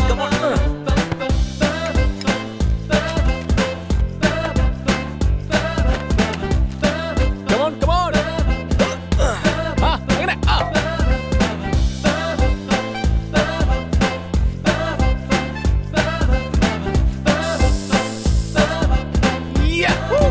come on. Come on, come on. അങ്ങനെ. Yahoo!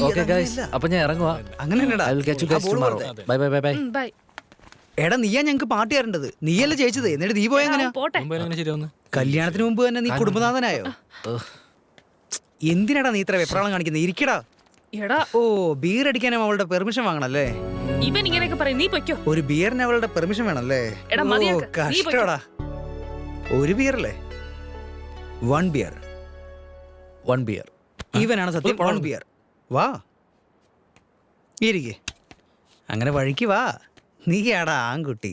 Okay guys, അപ്പൊ ഞാൻ ഇറങ്ങുവാ. അങ്ങനെയല്ലടാ. I will catch you guys tomorrow. Bye bye bye bye. Bye. എടാ നീയാ ഞങ്ങക്ക് party തരേണ്ടത്. നീയല്ലേ ജയിച്ചത്. എന്നിട്ട് നീ പോയെങ്ങനെയാ? പോട്ടെ. എങ്ങനെ ശരിയാവുന്നു? കല്യാണത്തിന് മുമ്പ് തന്നെ നീ കുടുംബനാഥനായോ? എന്തിനാടാ നീ ഇത്ര വെപ്രാളം കാണിക്കുന്നത്? ഇരിക്കടാ. എടാ ഓ ബിയർ അടിക്കാനും അവളുടെ പെർമിഷൻ വാങ്ങണല്ലേ? ഇവൻ ഇങ്ങനെയൊക്കെ പറയും. നീ പൊയ്ക്കോ. ഒരു ബിയറിന് അവളുടെ പെർമിഷൻ വേണല്ലേ? എടാ, ഓ മതിയാക്ക്. നീ പൊയ്ക്കോ. കഷ്ടടാ. ഒരു ബിയറല്ലേ? 1 ബിയർ. 1 beer. ഇവനാണ് സത്യം 1 ബിയർ. വാ ഇരിക്കെ. അങ്ങനെ വഴിക്ക് വാ. നീയാടാ ആൺകുട്ടി.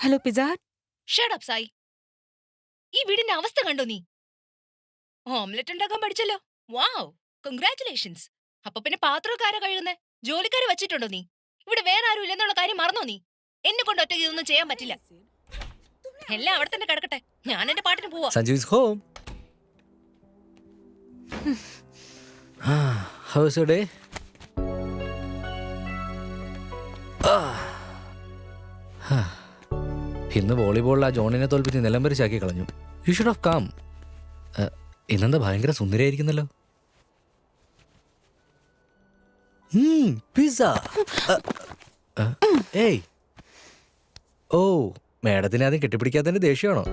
Hello pizza hut. Shut up Sai. ഈ വീടിന്റെ അവസ്ഥ കണ്ടോ നീ? ഓംലെറ്റ് ഉണ്ടാക്കാൻ പഠിച്ചല്ലോ. വാവ്, കൺഗ്രാറ്റുലേഷൻസ്. അപ്പൊ പിന്നെ പാത്രക്കാരെ കഴുകുന്നേ ജോലിക്കാരെ വെച്ചിട്ടുണ്ടോ നീ? ഇവിടെ വേറെ ആരും ഇല്ലെന്നുള്ള കാര്യം മറന്നോ നീ? എന്നെ കൊണ്ട് ഒറ്റയ്ക്ക് ഇതൊന്നും ചെയ്യാൻ പറ്റില്ല. എല്ലാം അവിടെ തന്നെ കിടക്കട്ടെ. ഞാൻ എന്റെ പാട്ടിന് പോവാ. Sanju is home. How was your day? ഇന്ന് വോളിബോളിൽ ആ ജോണിനെ തോൽപ്പിച്ച് നിലംപരിശാക്കി കളഞ്ഞു. You should have come. ഇന്നെന്താ ഭയങ്കര സുന്ദരിയായിരിക്കുന്നല്ലോ. പിസ്സ. ഏയ് ഓ മേഡത്തിനെ ആദ്യം കെട്ടിപ്പിടിക്കാത്തതിന്റെ ദേഷ്യമാണോ?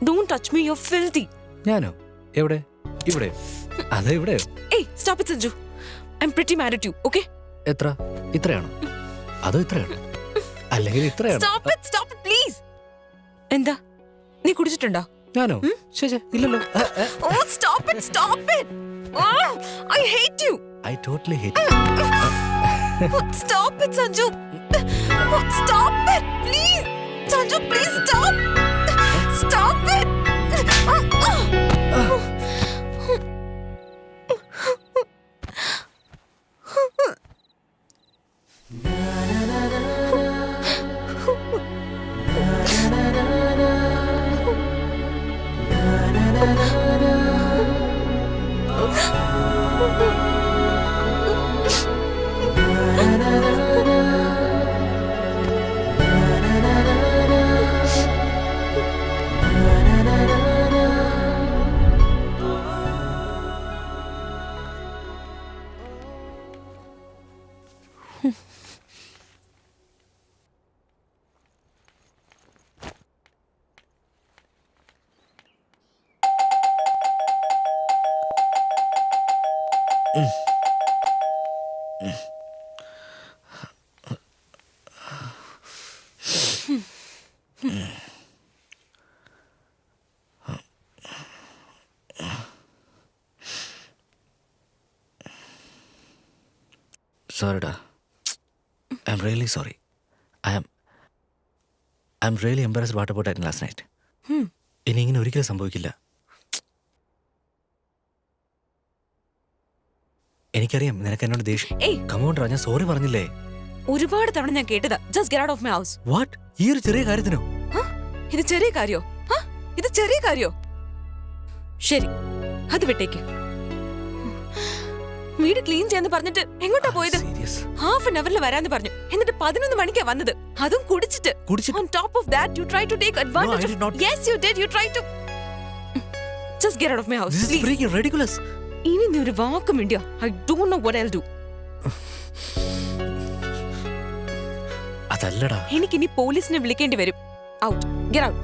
Don't touch me, you're filthy. ഞാനോ? എവിടെ? ഇവിടെ? അത് ഇവിടെയോ? Hey, stop it, Sanju. I'm pretty mad at you, okay? എത്ര? ഇത്രയാണോ? അതോ ഇത്രയാണോ? അല്ലെങ്കിൽ ഇത്രയാണോ? Stop it, please. എന്താ? നീ കുടിച്ചിട്ടുണ്ടോ? ഞാനോ? ശേ ഇല്ലല്ലോ. Oh, stop it. Oh, I hate you. I totally hate you. Stop it, Sanju. Stop it, please. Sanju, please stop. Stop it. Sorry da. I'm really sorry. I'm really embarrassed what about that last night. ഇനി ഇങ്ങനെ ഒരിക്കലും സംഭവിക്കില്ല. എനിക്കറിയാം നിനക്ക് എന്നോട് ദേഷ്യം. Come on ഞാൻ sorry പറഞ്ഞില്ലേ? ഒരുപാട് തവണ ഞാൻ കേട്ടതാ. Just get out of my house. What? ഈ ഒരു ചെറിയ കാര്യത്തിനോ? ഇത് ചെറിയ കാര്യോ? ഇത് ചെറിയ കാര്യോ? ശരി, അത് വിട്ടേക്ക്. വീട് ക്ലീൻ ചെയ്യാന്ന് പറഞ്ഞിട്ട് എങ്ങോട്ടാ പോയത്? സീരിയസ് ഹാഫ് ആൻ അവറിൽ വരാന്ന് പറഞ്ഞു. എന്നിട്ട് 11 മണിക്കാ വന്നത്. അതും കുടിച്ചിട്ട്. കുടിച്ചിട്ട്? On top of that, you try to take advantage I did not. Yes, you did. You tried to. Just get out of my house, This is please. freaking ridiculous. ഇനി നീ ഒരു വാക്കും വേണ്ടിയോ? I don't know what I'll do. അതല്ലടാ. എനിക്കിനി പോലീസിനെ വിളിക്കേണ്ടി വരും. Out. Get out.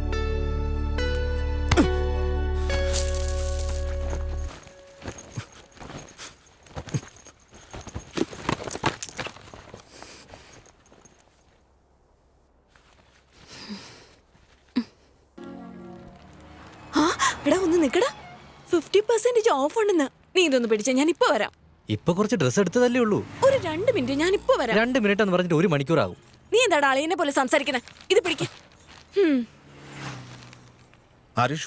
എടാ ഒന്ന് നിക്കടാ. 50% ഓഫ് ഉണ്ടെന്ന്. നീ ഇതൊന്ന് പിടിച്ച, ഞാൻ ഇപ്പൊ വരാം. ഇപ്പൊ കുറച്ച് ഡ്രസ് എടുത്തതല്ലേ ഉള്ളൂ. ഒരു 2 മിനിറ്റ്, ഞാൻ ഇപ്പൊ വരാം. 2 മിനിറ്റ് എന്ന് പറഞ്ഞിട്ട് 1 മണിക്കൂറാകും. നീ എന്താടാ അളിയനെ പോലെ സംസാരിക്കണേ? ഇത് പിടിക്ക്.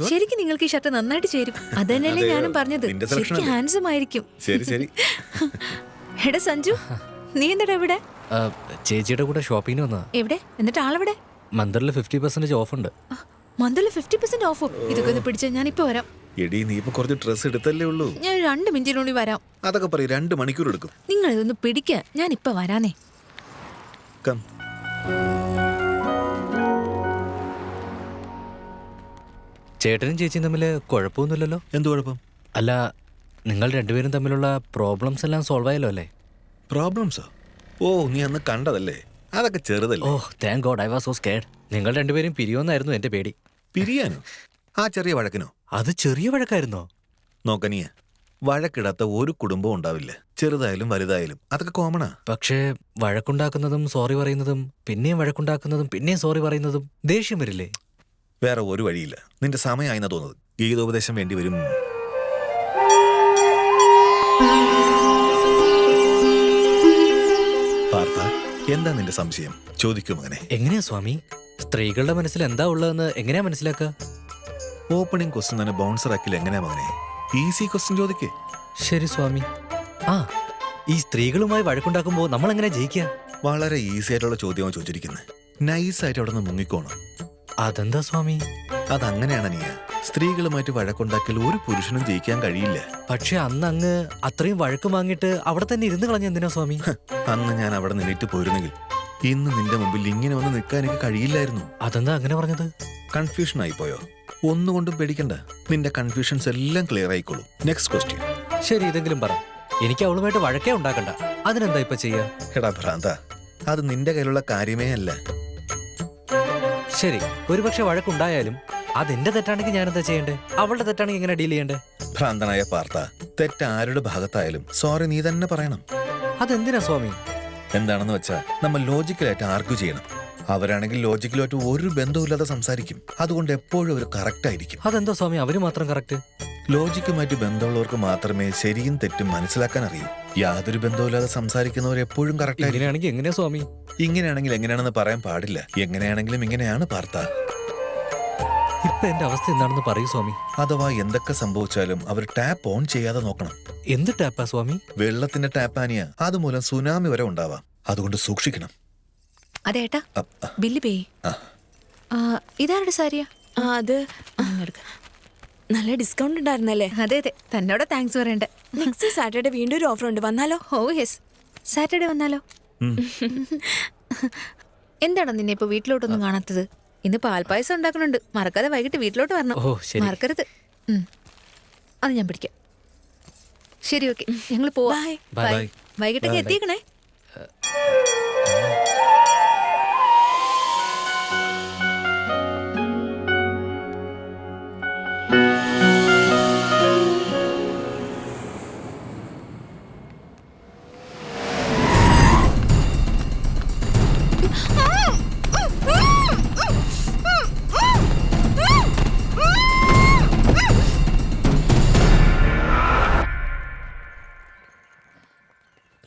ശരിക്കും നിങ്ങൾക്ക് ഈ ഷർട്ട് നന്നായിട്ട് ചേരും. അതന്നെയല്ലേ ഞാനും പറഞ്ഞത്. ശരിക്കും ഹാൻസം ആയിരിക്കും. ശരി ശരി. എടാ സഞ്ജു, നീ എന്താ ഇവിടെ? ചേച്ചിയുടെ കൂടെ ഷോപ്പിങ്ങിന് വന്നതാ. എവിടെ? എന്നിട്ട് ആളെവിടെ? മന്ദറിൽ 50% ഓഫ് ഉണ്ട്. മന്തില് 50% ഓഫോ? ഇതൊക്കെ ഒന്ന് പിടിച്ച, ഞാൻ ഇപ്പൊ വരാം. എടി നീ ഇപ്പൊ കുറച്ച് ഡ്രസ് എടുത്തല്ലേ ഉള്ളൂ. ഞാൻ 2 മിനിറ്റിനുള്ളിൽ വരാം. അതൊക്കെ പറയും 2 മണിക്കൂർ എടുക്കും. നിങ്ങൾ ഇതൊന്ന് പിടിക്ക, ഞാൻ ഇപ്പൊ വരാനേ. കം. ചേട്ടനും ചേച്ചിയും തമ്മിൽ കുഴപ്പമൊന്നുമില്ലല്ലോ? എന്ത് കുഴപ്പം? അല്ല, നിങ്ങൾ രണ്ടുപേരും തമ്മിലുള്ള പ്രോബ്ലംസ് എല്ലാം സോൾവ് ആയല്ലോ അല്ലേ? പ്രോബ്ലംസോ? ഓ, നീ അന്ന് കണ്ടതല്ലേ, അതൊക്കെ ചെറുതല്ലേ. Oh thank God, I was so scared. നിങ്ങൾ രണ്ടുപേരും പിരിയുമെന്നായിരുന്നു എന്റെ പേടി. പിരിയാനോ? ആ ചെറിയ വഴക്കിനോ? അത് ചെറിയ വഴക്കായിരുന്നോ? നോക്കനിയ, വഴക്കിടാത്ത ഒരു കുടുംബവും ഉണ്ടാവില്ല, ചെറുതായാലും വലുതായാലും. അതൊക്കെ കോമണാ. പക്ഷേ വഴക്കുണ്ടാക്കുന്നതും സോറി പറയുന്നതും പിന്നെയും വഴക്കുണ്ടാക്കുന്നതും പിന്നെയും സോറി പറയുന്നതും ദേഷ്യം വരില്ലേ? വേറെ ഒരു വഴിയില്ല. നിന്റെ സമയമായെന്നാ തോന്നുന്നത്. ഗീതോപദേശം വേണ്ടി വരും. പാർത്ഥ, എന്താ നിന്റെ സംശയം? ചോദിക്കൂ മകനെ. എങ്ങനെയാ സ്വാമി? സ്ത്രീകളുടെ മനസ്സിൽ എന്താ ഉള്ളതെന്ന് എങ്ങനെയാ മനസ്സിലാക്കുക? ഓപ്പണിംഗ് ക്വസ്റ്റ്യൻ തന്നെ ബൗൺസർ ആക്കില്ല. എങ്ങനെയാ മകനെ? ഈസി ക്വസ്റ്റ്യൻ ചോദിക്കേ. ശരി സ്വാമി. ആ, ഈ സ്ത്രീകളുമായി വഴക്കുണ്ടാക്കുമ്പോ നമ്മൾ എങ്ങനെ ജയിക്കുക? വളരെ ഈസി ആയിട്ടുള്ള ചോദ്യമാണ് ചോദിച്ചിരിക്കുന്നത്. നൈസായിട്ട് അവിടെ നിന്ന് മുങ്ങിക്കോണം. അതെന്താ സ്വാമി? അതങ്ങനെയാണ് നീയ. സ്ത്രീകളുമായിട്ട് വഴക്കുണ്ടാക്കിയാൽ ഒരു പുരുഷനും ജയിക്കാൻ കഴിയില്ല. പക്ഷെ അന്ന് അങ്ങ് അത്രയും വഴക്ക് വാങ്ങിയിട്ട് അവിടെ തന്നെ ഇരുന്ന് കളഞ്ഞ എന്തിനാ സ്വാമി? അന്ന് ഞാൻ അവിടെ നിന്നിട്ട് പോയിരുന്നെങ്കിൽ ഇന്ന് നിന്റെ മുമ്പിൽ ഇങ്ങനെ വന്ന് നിൽക്കാൻ എനിക്ക് കഴിയില്ലായിരുന്നു. അതെന്താ അങ്ങനെ പറഞ്ഞത്? കൺഫ്യൂഷൻ ആയിപ്പോയോ? ഒന്നുകൊണ്ടും പേടിക്കണ്ട, നിന്റെ കൺഫ്യൂഷൻസ് എല്ലാം ക്ലിയർ ആയിക്കോളൂ. Next question. ശരി, ഇതെങ്കിലും പറ. എനിക്ക് അവളുമായിട്ട് വഴക്കേ ഉണ്ടാക്കണ്ട. അതിനെന്താ ഇപ്പൊ ചെയ്യാ? എടാ ഭ്രാന്ത, അത് നിന്റെ കയ്യിലുള്ള കാര്യമേ അല്ല. ശരി, ഒരുപക്ഷെ വഴക്കുണ്ടായാലും അതെന്റെ തെറ്റാണെങ്കിൽ ഞാൻ എന്താ ചെയ്യണ്ടേ? അവളുടെ തെറ്റാണെങ്കിൽ എങ്ങനെ ഡീൽ ചെയ്യണ്ടേ? ഭ്രാന്തനായ പാർത്ത, തെറ്റ് ആരുടെ ഭാഗത്തായാലും സോറി നീ തന്നെ പറയണം. അതെന്തിനാ സ്വാമി? എന്താണെന്ന് വെച്ചാൽ നമ്മൾ ലോജിക്കലായിട്ട് ആർഗ്യൂ ചെയ്യണം. അവരാണെങ്കിൽ ലോജിക്കലായിട്ട് ഒരു ബന്ധവുമില്ലാതെ സംസാരിക്കും. അതുകൊണ്ട് എപ്പോഴും അവർ കറക്റ്റ് ആയിരിക്കും. അതെന്താ സ്വാമി അവര് മാത്രം കറക്റ്റ്? ലോജിക്കുമായിട്ട് ബന്ധമുള്ളവർക്ക് മാത്രമേ ശരിയും തെറ്റും മനസ്സിലാക്കാൻ അറിയൂ. യാതൊരു ബന്ധവുമില്ലാതെ സംസാരിക്കുന്നവർ എപ്പോഴും കറക്റ്റ് ആയിരിക്കും. ഇങ്ങനെയാണെങ്കിൽ എങ്ങനെയാ സ്വാമി? ഇങ്ങനെയാണെങ്കിൽ എങ്ങനെയാണെന്ന് പറയാൻ പാടില്ല. എങ്ങനെയാണെങ്കിലും ഇങ്ങനെയാണ് പാർത്ത. ഇപ്പൊ എന്റെ അവസ്ഥ എന്താണെന്ന് പറയൂ സ്വാമി. അഥവാ എന്തൊക്കെ സംഭവിച്ചാലും അവർ ടാപ്പ് ഓൺ ചെയ്യാതെ നോക്കണം. എന്ത് ടാപ്പാ സ്വാമി? വെള്ളത്തിന്റെ ടാപ്പാനിയ. അതുമൂലം സുനാമി വരെ ഉണ്ടാവാം. അതുകൊണ്ട് സൂക്ഷിക്കണം. അതേട്ടാ, ബില്ല് പേ. ഇതാരുടെ സാരിയാ? അത് നല്ല ഡിസ്കൗണ്ട് ഉണ്ടായിരുന്നല്ലേ? അതെ അതെ, തന്നോട് താങ്ക്സ് പറയണ്ട. നെക്സ്റ്റ് സാറ്റർഡേ വീണ്ടും ഒരു ഓഫർ ഉണ്ട്, വന്നാലോ? ഓ യെസ്, സാറ്റർഡേ വന്നാലോ? എന്താണോ നിന്നെ ഇപ്പൊ വീട്ടിലോട്ടൊന്നും കാണാത്തത്? ഇന്ന് പാൽപ്പായസം ഉണ്ടാക്കണുണ്ട്, മറക്കാതെ വൈകിട്ട് വീട്ടിലോട്ട് വരണം. ഓ ശരി. മറക്കരുത്. അത് ഞാൻ പിടിക്കാം. ശരി, ഓക്കെ, ഞങ്ങൾ പോവാ. ബൈ. ബൈ. വൈകിട്ടൊക്കെ എത്തിക്കണേ.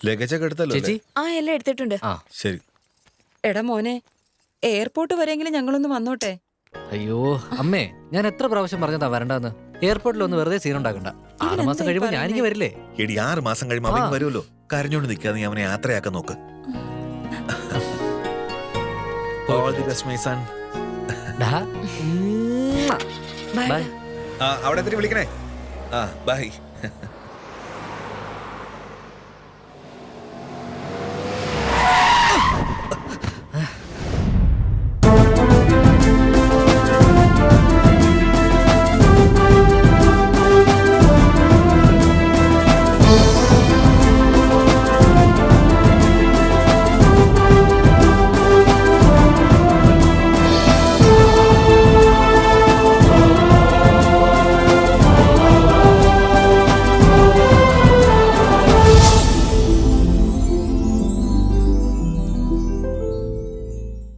ലഗേജൊക്കെ എടുത്തല്ലോ ചേച്ചി. ആ, എല്ലാം എടുത്തിട്ടുണ്ട്. ആ ശരി. എടാ മോനെ, എയർപോർട്ട് വരെയെങ്കിലും ഞങ്ങളൊന്ന് വന്നോട്ടെ. അയ്യോ അമ്മേ, ഞാൻ എത്ര പ്രാവശ്യം പറഞ്ഞതാ വരണ്ടെന്ന്. എയർപോർട്ടിൽ ഒന്ന് വെറുതെ സീൻ ഉണ്ടാക്കണ്ട. 6 മാസം കഴിയുമ്പോ ഞാനിങ്ങ് വരില്ലേ? എടി 6 മാസം കഴിയുമ്പോ അവൻ വരുമല്ലോ. കരഞ്ഞോണ്ട് നിൽക്കാതെ നീ അവനെ യാത്രയാക്കാൻ നോക്ക്. All the best, my son. ഡാ. ബൈ. അവിടെ എത്തിരി വിളിക്കണേ. ആ ബൈ